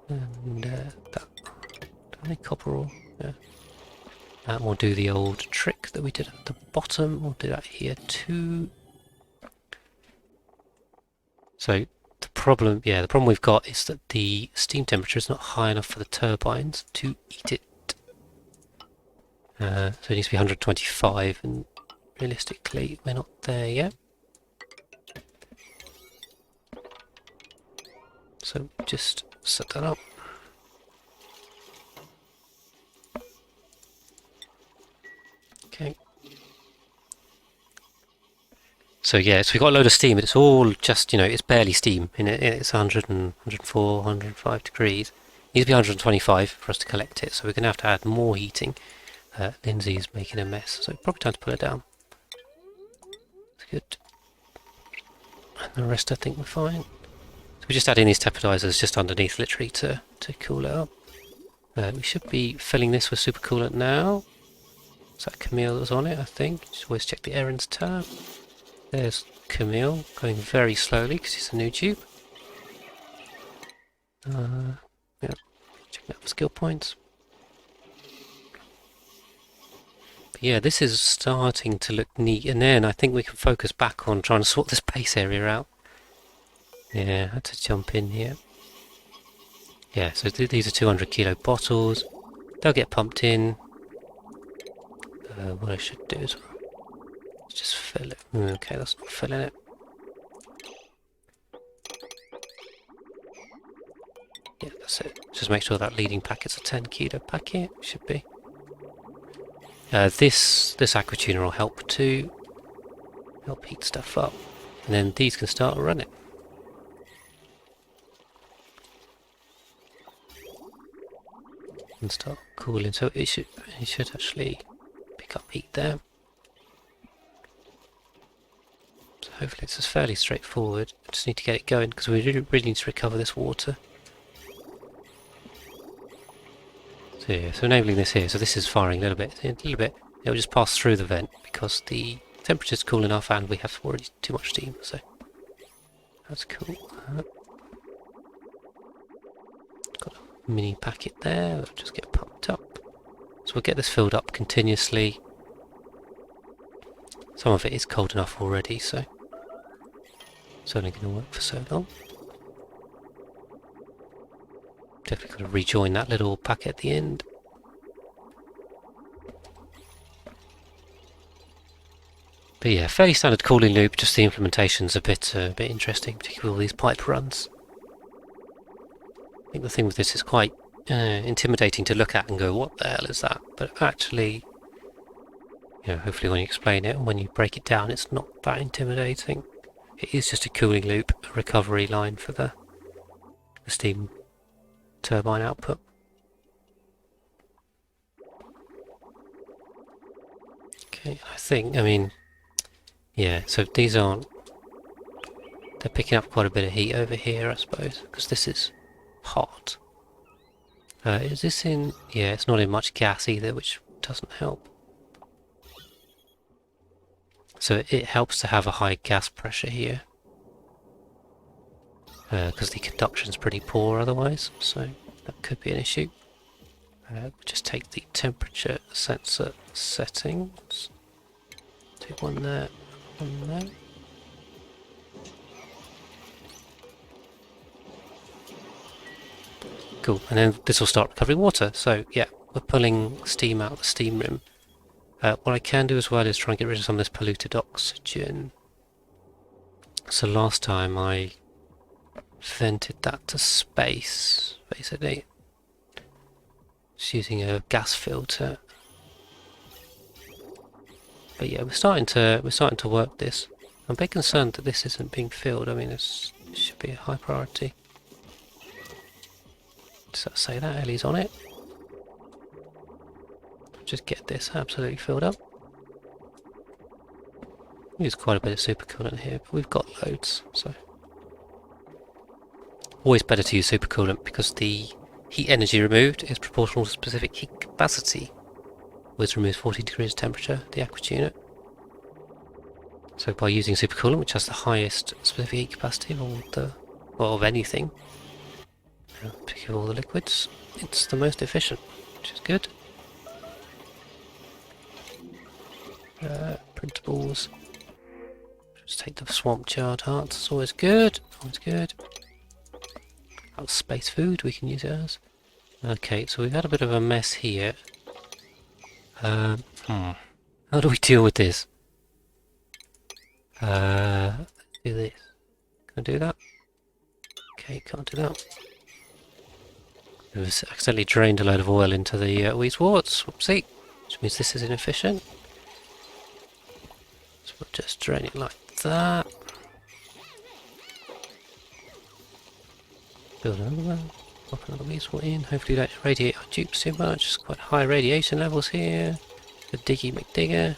Speaker 1: And that. Do I need copper ore? Yeah. And we'll do the old trick that we did at the bottom. We'll do that here too. So the problem we've got is that the steam temperature is not high enough for the turbines to eat it. So it needs to be 125, and realistically we're not there yet. So just set that up. Okay. So yeah, so we've got a load of steam, but it's all just, it's barely steam. It's 100 and 104, 105 degrees. It needs to be 125 for us to collect it, so we're going to add more heating. Lindsay's making a mess, so probably time to pull it down. That's good. And the rest I think we're fine. So we're just adding these tepidizers just underneath, literally, to cool it up. We should be filling this with supercoolant now. Is that Camille that was on it, I think? Just always check the errands tab. There's Camille, going very slowly because he's a new dupe. Yeah, checking out for skill points. But yeah, this is starting to look neat, and then I think we can focus back on trying to sort this base area out. Yeah, I had to jump in here. Yeah, so these are 200 kilo bottles. They'll get pumped in. What I should do is just fill it. Okay, that's not filling it. Yeah, that's it. Just make sure that leading packet's a 10 kilo packet. Should be. This aqua tuner will help to help heat stuff up, and then these can start running. And start cooling. So it should actually pick up heat there. So hopefully this is fairly straightforward. I just need to get it going because we really need to recover this water. So yeah, so enabling this here. So this is firing a little bit. It'll just pass through the vent because the temperature's cool enough and we have already too much steam. So that's cool. Got a mini packet there. It'll just get pumped up. So we'll get this filled up continuously. Some of it is cold enough already, so it's only going to work for so long. Definitely got to rejoin that little packet at the end. But yeah, fairly standard cooling loop, just the implementation's a bit interesting, particularly with all these pipe runs. I think the thing with this is quite intimidating to look at and go, what the hell is that? But actually, hopefully when you explain it and when you break it down, it's not that intimidating. It is just a cooling loop, a recovery line for the steam turbine output. Okay, so these they're picking up quite a bit of heat over here, I suppose, because this is hot. Is this in, it's not in much gas either, which doesn't help. So it helps to have a high gas pressure here, because the conduction's pretty poor otherwise, so that could be an issue. We'll just take the temperature sensor settings. Do one there, one there. Cool, and then this will start recovering water. So yeah, we're pulling steam out of the steam room. What I can do as well is try and get rid of some of this polluted oxygen. So last time I vented that to space, basically, just using a gas filter. But yeah, we're starting to work this. I'm a bit concerned that this isn't being filled. I mean, this should be a high priority. Does that say that? Ellie's on it. Just get this absolutely filled up. Use quite a bit of supercoolant here, but we've got loads, so always better to use supercoolant because the heat energy removed is proportional to specific heat capacity. Always removes 40 degrees temperature, the aqua tuner. So by using supercoolant, which has the highest specific heat capacity of anything, particularly of all the liquids, it's the most efficient, which is good. Printables. Just take the swamp chard hearts, it's always good. Sounds good. Oh, space food we can use it as. Okay, so we've had a bit of a mess here. How do we deal with this? Do this. Can I do that? Okay, can't do that. We've accidentally drained a load of oil into the wheat warts. Whoopsie. Which means this is inefficient. So we'll just drain it like that. Build another one. Pop another wheat wart in. Hopefully don't radiate our dupes too much. It's quite high radiation levels here. The Diggy McDigger.